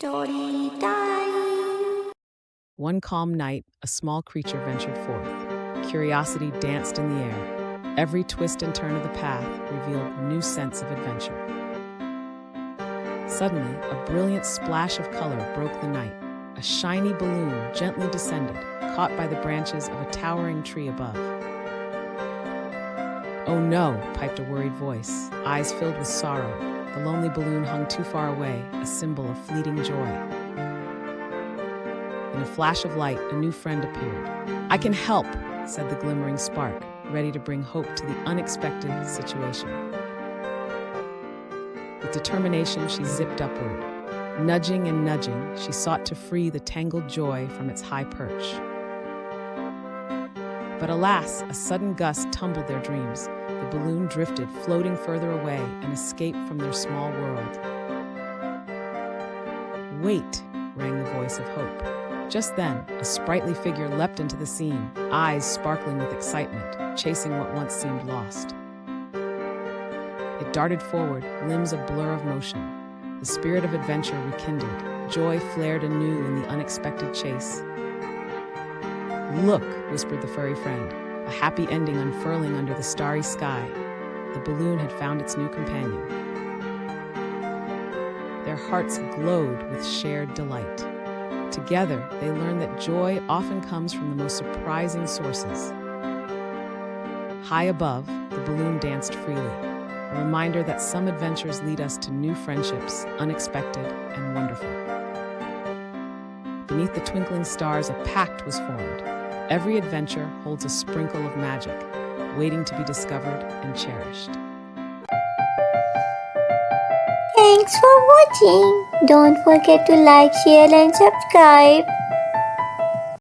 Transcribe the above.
Story time. One calm night, a small creature ventured forth. Curiosity danced in the air. Every twist and turn of the path revealed a new sense of adventure. Suddenly, a brilliant splash of color broke the night. A shiny balloon gently descended, caught by the branches of a towering tree above. "Oh no," piped a worried voice, eyes filled with sorrow. The lonely balloon hung too far away, a symbol of fleeting joy. In a flash of light, a new friend appeared. "I can help," said the glimmering spark, ready to bring hope to the unexpected situation. With determination, she zipped upward. Nudging and nudging, she sought to free the tangled joy from its high perch. But alas, a sudden gust tumbled their dreams. The balloon drifted, floating further away, and escaped from their small world. "Wait," rang the voice of hope. Just then, a sprightly figure leapt into the scene, eyes sparkling with excitement, chasing what once seemed lost. It darted forward, limbs a blur of motion. The spirit of adventure rekindled. Joy flared anew in the unexpected chase. "Look," whispered the furry friend, a happy ending unfurling under the starry sky. The balloon had found its new companion. Their hearts glowed with shared delight. Together, they learned that joy often comes from the most surprising sources. High above, the balloon danced freely, a reminder that some adventures lead us to new friendships, unexpected and wonderful. Beneath the twinkling stars, a pact was formed. Every adventure holds a sprinkle of magic, waiting to be discovered and cherished. Thanks for watching. Don't forget to like, share, and subscribe.